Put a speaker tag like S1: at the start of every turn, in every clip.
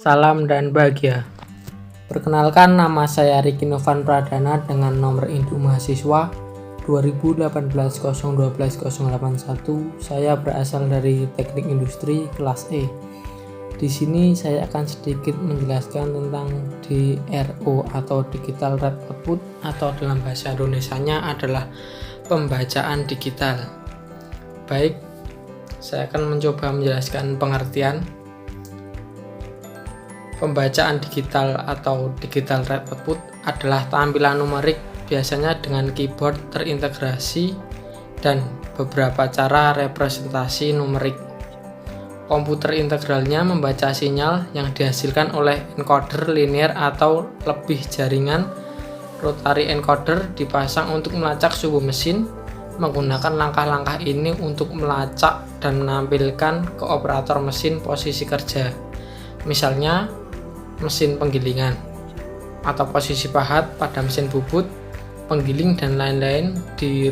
S1: salam dan bahagia. Perkenalkan, nama saya Riki Novan Pradana dengan nomor induk mahasiswa 2018-012-081. Saya berasal dari Teknik Industri kelas E. Di sini saya akan sedikit menjelaskan tentang DRO atau Digital Red Output, atau dalam bahasa Indonesianya adalah pembacaan digital. Baik, saya akan mencoba menjelaskan pengertian. Pembacaan digital atau Digital Red Output adalah tampilan numerik biasanya dengan keyboard terintegrasi dan beberapa cara representasi numerik. Komputer integralnya membaca sinyal yang dihasilkan oleh encoder linear atau lebih jaringan. Rotary encoder dipasang untuk melacak suhu mesin. Menggunakan langkah-langkah ini untuk melacak dan menampilkan ke operator mesin posisi kerja. Misalnya, mesin penggilingan atau posisi pahat pada mesin bubut, penggiling, dan lain-lain di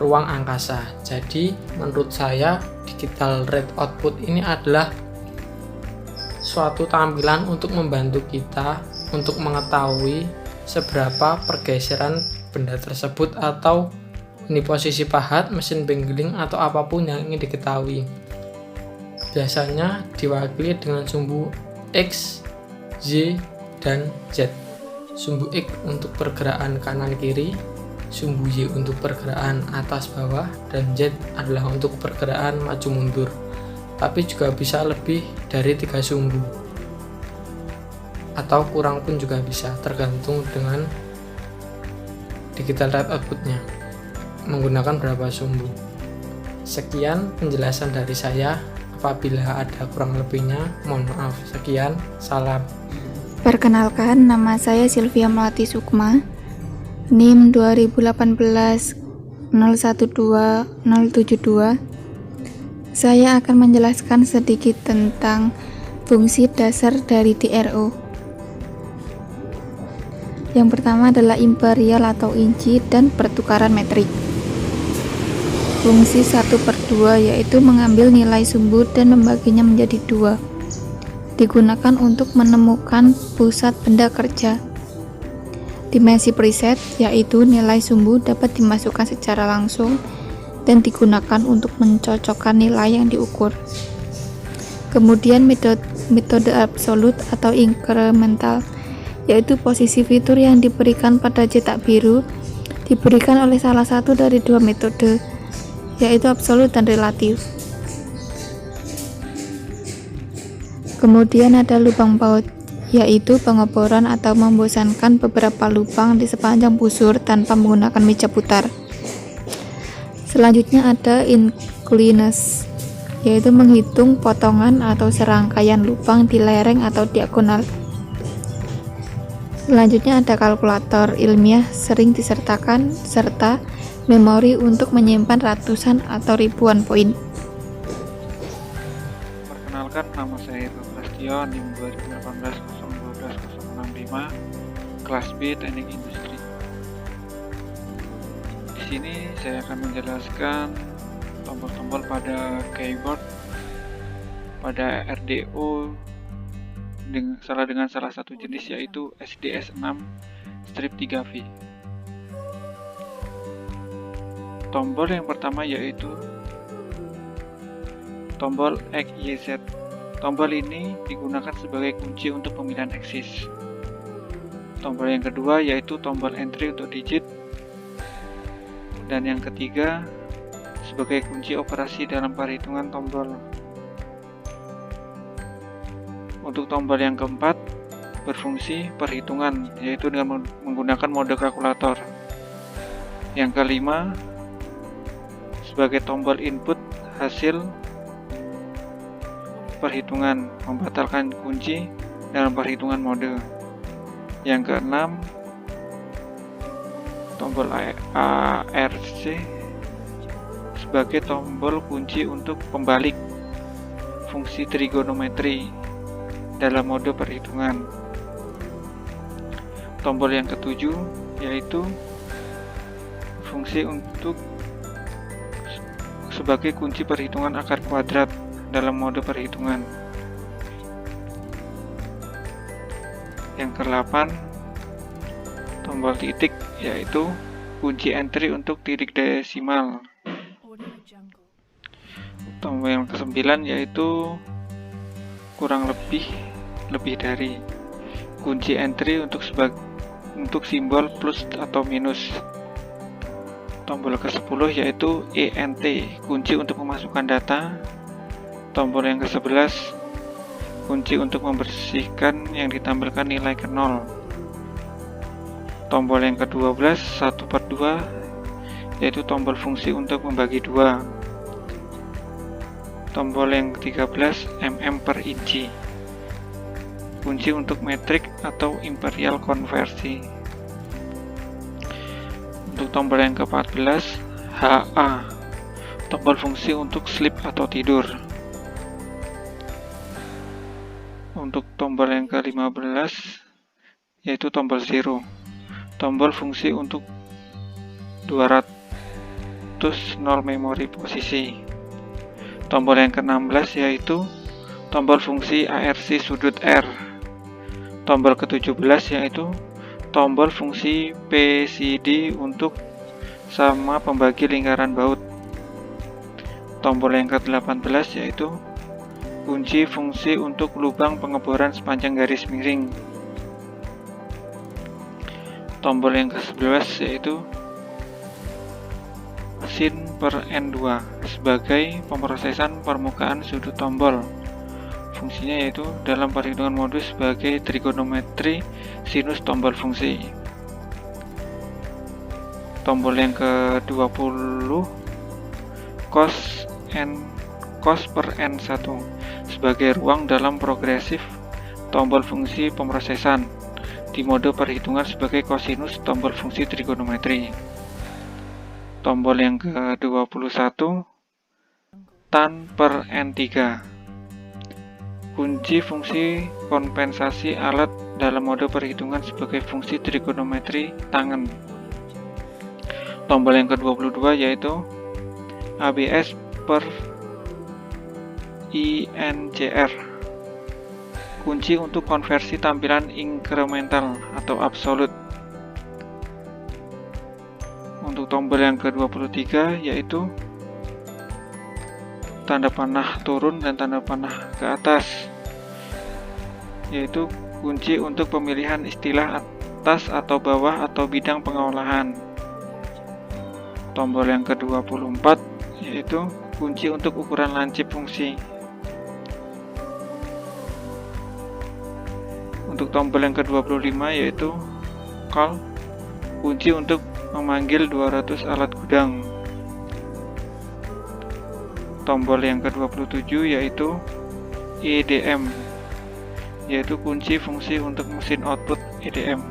S1: ruang angkasa. Jadi menurut saya Digital Red Output ini adalah suatu tampilan untuk membantu kita untuk mengetahui seberapa pergeseran benda tersebut, atau ini posisi pahat, mesin penggiling, atau apapun yang ingin diketahui. Biasanya diwakili dengan sumbu X, Y, dan Z. Sumbu X untuk pergerakan kanan kiri, sumbu Y untuk pergerakan atas bawah, dan Z adalah untuk pergerakan maju mundur. Tapi juga bisa lebih dari 3 sumbu, atau kurang pun juga bisa, tergantung dengan Digital Red Outputnya menggunakan berapa sumbu. Sekian penjelasan dari saya. Apabila ada kurang lebihnya, mohon maaf. Sekian, salam.
S2: Perkenalkan, nama saya Sylvia Melati Sukma, NIM 2018-012-072. Saya akan menjelaskan sedikit tentang fungsi dasar dari DRO. Yang pertama adalah imperial atau inci dan pertukaran metrik. Fungsi 1/2 yaitu mengambil nilai sumbu dan membaginya menjadi 2. Digunakan untuk menemukan pusat benda kerja. Dimensi preset yaitu nilai sumbu dapat dimasukkan secara langsung dan digunakan untuk mencocokkan nilai yang diukur. Kemudian metode absolut atau incremental, yaitu posisi fitur yang diberikan pada cetak biru diberikan oleh salah satu dari dua metode, yaitu absolut dan relatif. Kemudian ada lubang paut, yaitu pengeboran atau membosankan beberapa lubang di sepanjang busur tanpa menggunakan meja putar. Selanjutnya ada inclinus, yaitu menghitung potongan atau serangkaian lubang di lereng atau diagonal. Selanjutnya ada kalkulator ilmiah sering disertakan serta memori untuk menyimpan ratusan atau ribuan poin.
S3: Perkenalkan, nama saya Irfan Prastio, NIM 2018-012-065, kelas B Teknik Industri. Di sini saya akan menjelaskan tombol-tombol pada keyboard pada RDO dengan salah satu jenis, yaitu SDS6-3V. Tombol yang pertama yaitu tombol XYZ. Tombol ini digunakan sebagai kunci untuk pemilihan aksis. Tombol yang kedua yaitu tombol entry untuk digit. Dan yang ketiga sebagai kunci operasi dalam perhitungan tombol. Untuk tombol yang keempat berfungsi perhitungan, yaitu dengan menggunakan mode kalkulator. Yang kelima sebagai tombol input hasil perhitungan, membatalkan kunci dalam perhitungan mode. Yang keenam tombol ARC sebagai tombol kunci untuk pembalik fungsi trigonometri dalam mode perhitungan. Tombol yang ketujuh yaitu fungsi untuk sebagai kunci perhitungan akar kuadrat dalam mode perhitungan. Yang ke-8, tombol titik, yaitu kunci entry untuk titik desimal. Tombol yang ke-9 yaitu kurang lebih dari, kunci entry untuk simbol plus atau minus. Tombol ke-10 yaitu ENT, kunci untuk memasukkan data. Tombol yang ke-11, kunci untuk membersihkan yang ditampilkan nilai ke 0. Tombol yang ke-12, 1/2, yaitu tombol fungsi untuk membagi 2. Tombol yang ke-13, mm/inci, kunci untuk metrik atau imperial konversi. Untuk tombol yang ke-14, HA, tombol fungsi untuk sleep atau tidur. Untuk tombol yang ke-15, yaitu tombol 0, tombol fungsi untuk 200 memori posisi. Tombol yang ke-16 yaitu tombol fungsi ARC sudut R. Tombol ke-17 yaitu tombol fungsi PCD untuk sama pembagi lingkaran baut. Tombol yang ke-18 yaitu kunci fungsi untuk lubang pengeboran sepanjang garis miring. Tombol yang ke-11 yaitu sin/n2 sebagai pemrosesan permukaan sudut tombol. Fungsinya yaitu dalam perhitungan modus sebagai trigonometri sinus tombol fungsi. Tombol yang ke-20 cos/n1 sebagai ruang dalam progresif tombol fungsi pemrosesan di mode perhitungan sebagai kosinus tombol fungsi trigonometri. Tombol yang ke-21 tan/n3, kunci fungsi kompensasi alat dalam mode perhitungan sebagai fungsi trigonometri tangen. Tombol yang ke-22 yaitu ABS/INCR, kunci untuk konversi tampilan incremental atau absolut. Untuk tombol yang ke-23 yaitu tanda panah turun dan tanda panah ke atas, yaitu kunci untuk pemilihan istilah atas atau bawah atau bidang pengolahan. Tombol yang ke-24 yaitu kunci untuk ukuran lancip fungsi. Untuk tombol yang ke-25 yaitu call, kunci untuk memanggil 200 alat gudang. Tombol yang ke-27 yaitu EDM, yaitu kunci fungsi untuk mesin output EDM.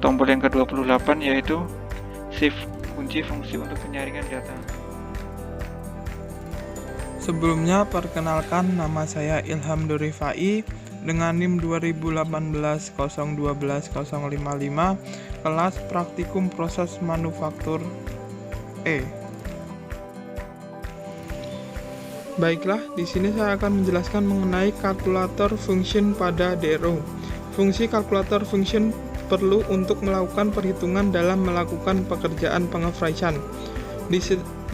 S3: Tombol yang ke-28 yaitu shift, kunci fungsi untuk penyaringan data.
S4: Sebelumnya perkenalkan, nama saya Ilham Dorifai dengan NIM 2018-012-055, kelas praktikum proses manufaktur E. Baiklah, di sini saya akan menjelaskan mengenai kalkulator function pada DRO. Fungsi kalkulator function perlu untuk melakukan perhitungan dalam melakukan pekerjaan pengefrachan.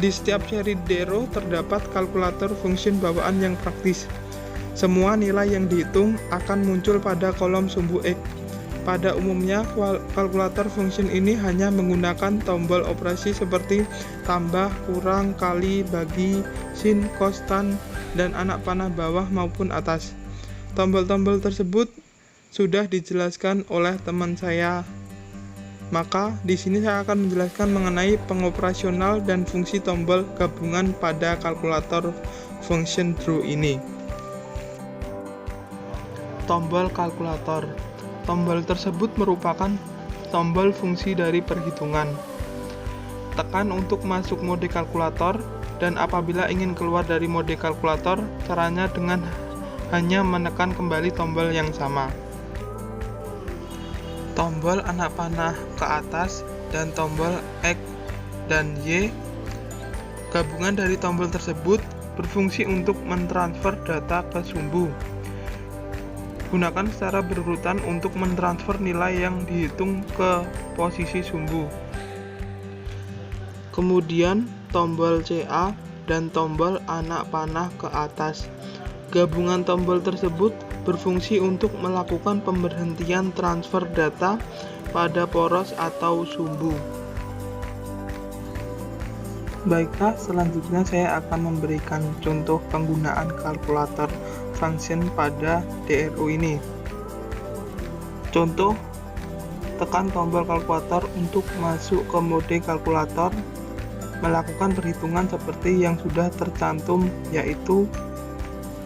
S4: Di setiap seri DRO terdapat kalkulator function bawaan yang praktis. Semua nilai yang dihitung akan muncul pada kolom sumbu X. Pada umumnya, kalkulator function ini hanya menggunakan tombol operasi seperti tambah, kurang, kali, bagi, sin, cos, tan, dan anak panah bawah maupun atas. Tombol-tombol tersebut sudah dijelaskan oleh teman saya. Maka di sini saya akan menjelaskan mengenai pengoperasional dan fungsi tombol gabungan pada kalkulator function DRO ini. Tombol kalkulator. Tombol tersebut merupakan tombol fungsi dari perhitungan. Tekan untuk masuk mode kalkulator, dan apabila ingin keluar dari mode kalkulator, caranya dengan hanya menekan kembali tombol yang sama. Tombol anak panah ke atas dan tombol X dan Y. Gabungan dari tombol tersebut berfungsi untuk mentransfer data ke sumbu. Gunakan secara berurutan untuk mentransfer nilai yang dihitung ke posisi sumbu. Kemudian tombol CA dan tombol anak panah ke atas. Gabungan tombol tersebut berfungsi untuk melakukan pemberhentian transfer data pada poros atau sumbu. Baiklah, selanjutnya saya akan memberikan contoh penggunaan kalkulator function pada DRO ini. Contoh, tekan tombol kalkulator untuk masuk ke mode kalkulator, melakukan perhitungan seperti yang sudah tercantum, yaitu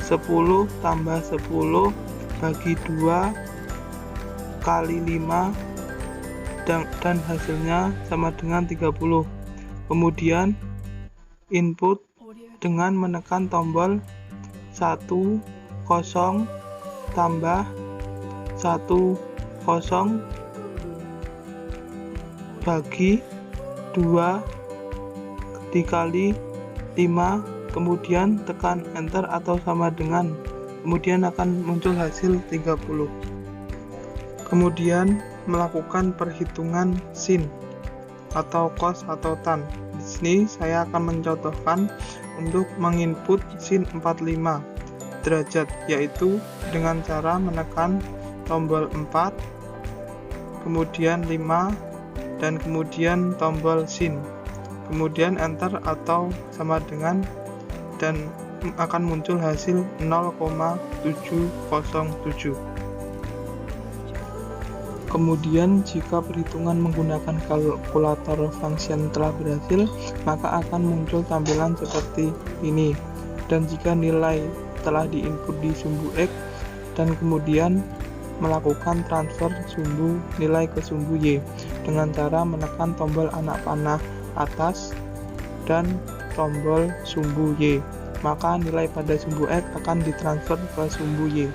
S4: 10 tambah 10 bagi 2 kali 5 dan hasilnya sama dengan 30. Kemudian input dengan menekan tombol 10 tambah 10 bagi 2 dikali 5, kemudian tekan enter atau sama dengan, kemudian akan muncul hasil 30. Kemudian melakukan perhitungan sin atau cos atau tan. Di sini saya akan mencontohkan untuk menginput sin 45 derajat, yaitu dengan cara menekan tombol 4, kemudian 5, dan kemudian tombol sin, kemudian enter atau sama dengan, dan akan muncul hasil 0,707. Kemudian jika perhitungan menggunakan kalkulator function telah berhasil, maka akan muncul tampilan seperti ini. Dan jika nilai telah diinput di sumbu X dan kemudian melakukan transfer sumbu nilai ke sumbu Y dengan cara menekan tombol anak panah atas dan tombol sumbu Y, maka nilai pada sumbu X akan ditransfer ke sumbu Y.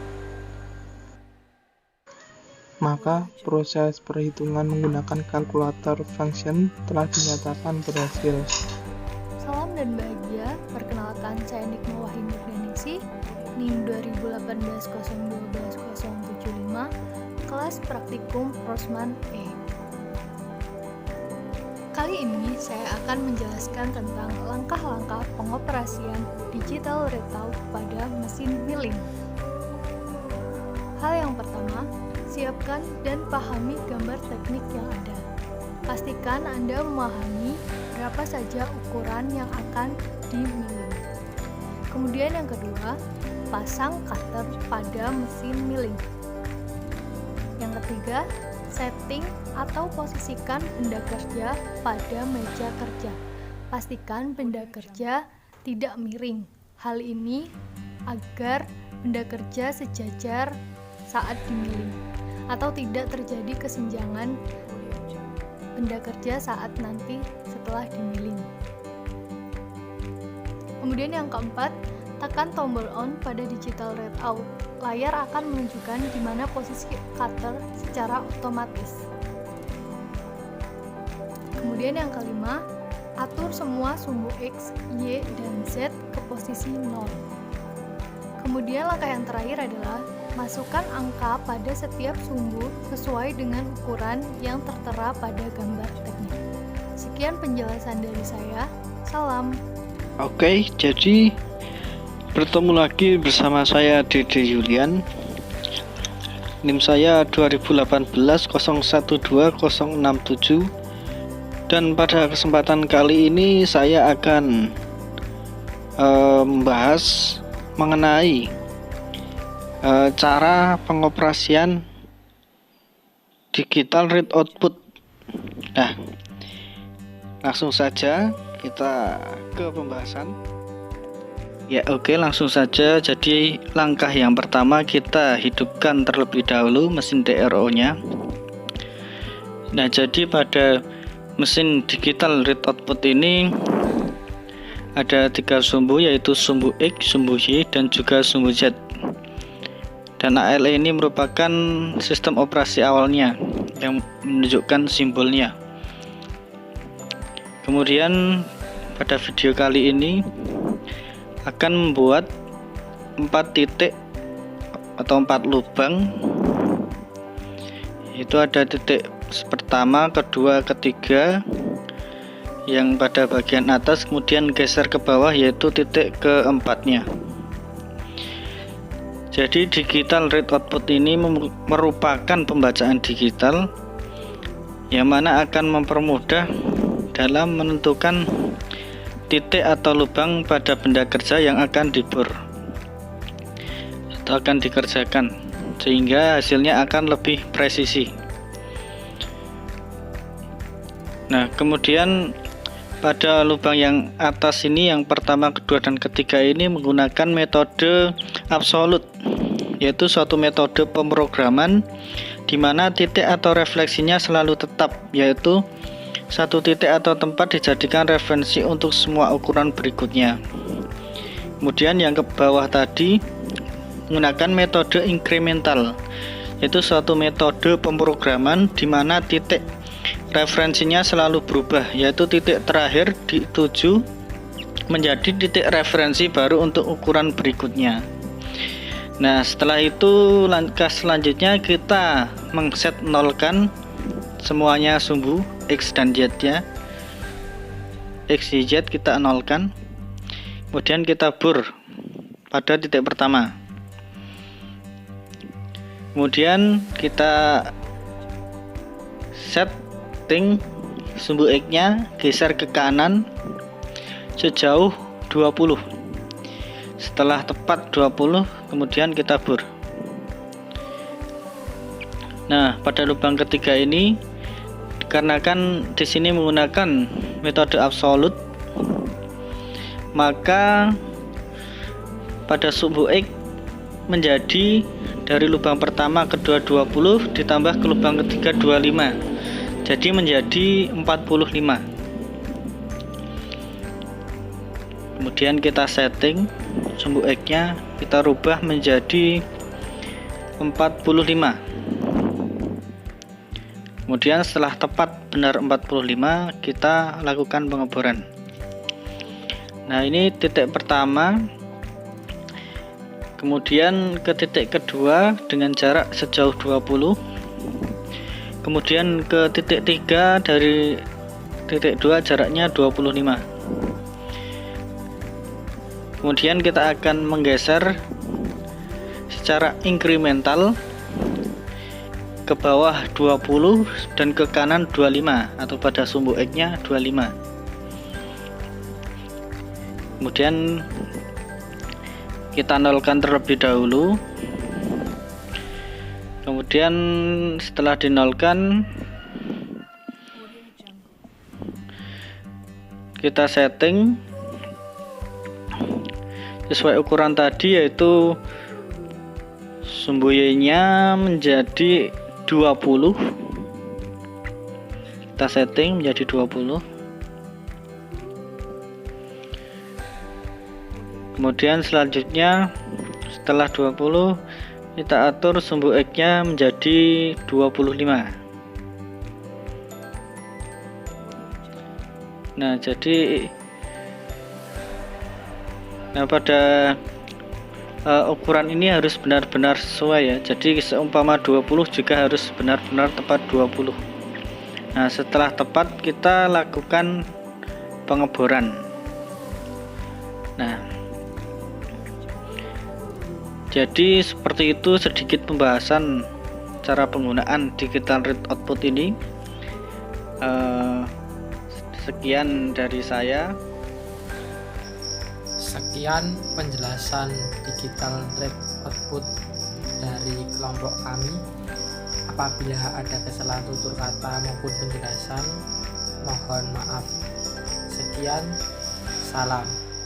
S4: Maka proses perhitungan menggunakan kalkulator function telah dinyatakan berhasil.
S2: Salam dan bahagia, perkenalkan saya Nikma Wahyu Nurdaningsih, NIM 2018-012-075, kelas praktikum Rosman E. Kali ini saya akan menjelaskan tentang langkah-langkah pengoperasian digital readout pada mesin milling. Hal yang pertama, siapkan dan pahami gambar teknik yang ada. Pastikan Anda memahami berapa saja ukuran yang akan di-milling. Kemudian yang kedua, pasang cutter pada mesin milling. Yang ketiga, setting atau posisikan benda kerja pada meja kerja. Pastikan benda kerja tidak miring. Hal ini agar benda kerja sejajar saat dimiling atau tidak terjadi kesenjangan benda kerja saat nanti setelah dimiling. Kemudian yang keempat, tekan tombol on pada digital readout. Layar akan menunjukkan di mana posisi cutter secara otomatis. Kemudian yang kelima, atur semua sumbu X, Y, dan Z ke posisi 0. Kemudian langkah yang terakhir adalah masukkan angka pada setiap sumbu sesuai dengan ukuran yang tertera pada gambar teknik. Sekian penjelasan dari saya. Salam.
S3: Oke, jadi bertemu lagi bersama saya Dede Yulian. NIM saya 2018-012-067. Dan pada kesempatan kali ini saya akan membahas mengenai cara pengoperasian digital read output. Nah, langsung saja kita ke pembahasan. Ya oke, langsung saja. Jadi langkah yang pertama, kita hidupkan terlebih dahulu mesin DRO-nya. Nah, jadi pada mesin digital read output ini ada 3 sumbu, yaitu sumbu X, sumbu Y, dan juga sumbu Z. Dan ALE ini merupakan sistem operasi awalnya yang menunjukkan simbolnya. Kemudian pada video kali ini akan membuat 4 titik
S5: atau 4 lubang. Itu ada titik pertama, kedua, ketiga yang pada bagian atas, kemudian geser ke bawah yaitu titik keempatnya. Jadi digital read output ini merupakan pembacaan digital yang mana akan mempermudah dalam menentukan titik atau lubang pada benda kerja yang akan dibor atau akan dikerjakan, sehingga hasilnya akan lebih presisi. Nah, kemudian pada lubang yang atas ini, yang pertama, kedua, dan ketiga ini menggunakan metode absolut, yaitu suatu metode pemrograman di mana titik atau refleksinya selalu tetap, yaitu satu titik atau tempat dijadikan referensi untuk semua ukuran berikutnya. Kemudian yang ke bawah tadi menggunakan metode incremental, yaitu suatu metode pemrograman di mana titik referensinya selalu berubah, yaitu titik terakhir dituju menjadi titik referensi baru untuk ukuran berikutnya. Nah, setelah itu langkah selanjutnya kita mengset nolkan semuanya sumbu X dan Z ya. X, Y, Z kita nolkan. Kemudian kita bor pada titik pertama. Kemudian kita setting sumbu X-nya geser ke kanan sejauh 20. Setelah tepat 20, kemudian kita bor. Nah, pada lubang ketiga ini dikarenakan di sini menggunakan metode absolut, maka pada sumbu X menjadi dari lubang pertama kedua 20 ditambah ke lubang ketiga 25. Jadi menjadi 45. Kemudian kita setting sumbu X-nya, kita rubah menjadi 45. Kemudian setelah tepat benar 45, kita lakukan pengeboran. Nah, ini titik pertama. Kemudian ke titik kedua dengan jarak sejauh 20. Kemudian ke titik 3 dari titik 2 jaraknya 25. Kemudian kita akan menggeser secara incremental ke bawah 20 dan ke kanan 25, atau pada sumbu X-nya 25. Kemudian kita nolkan terlebih dahulu. Kemudian setelah dinolkan, kita setting sesuai ukuran tadi, yaitu sumbu Y-nya menjadi 20. Kita setting menjadi 20. Kemudian selanjutnya setelah 20 kita atur sumbu X-nya menjadi 25. Nah, pada ukuran ini harus benar-benar sesuai ya. Jadi seumpama 20 juga harus benar-benar tepat 20. Nah, setelah tepat kita lakukan pengeboran. Nah, jadi seperti itu sedikit pembahasan cara penggunaan digital read output ini. Sekian dari saya.
S1: Sekian penjelasan digital read output dari kelompok kami. Apabila ada kesalahan tutur kata maupun penjelasan, mohon maaf. Sekian, salam.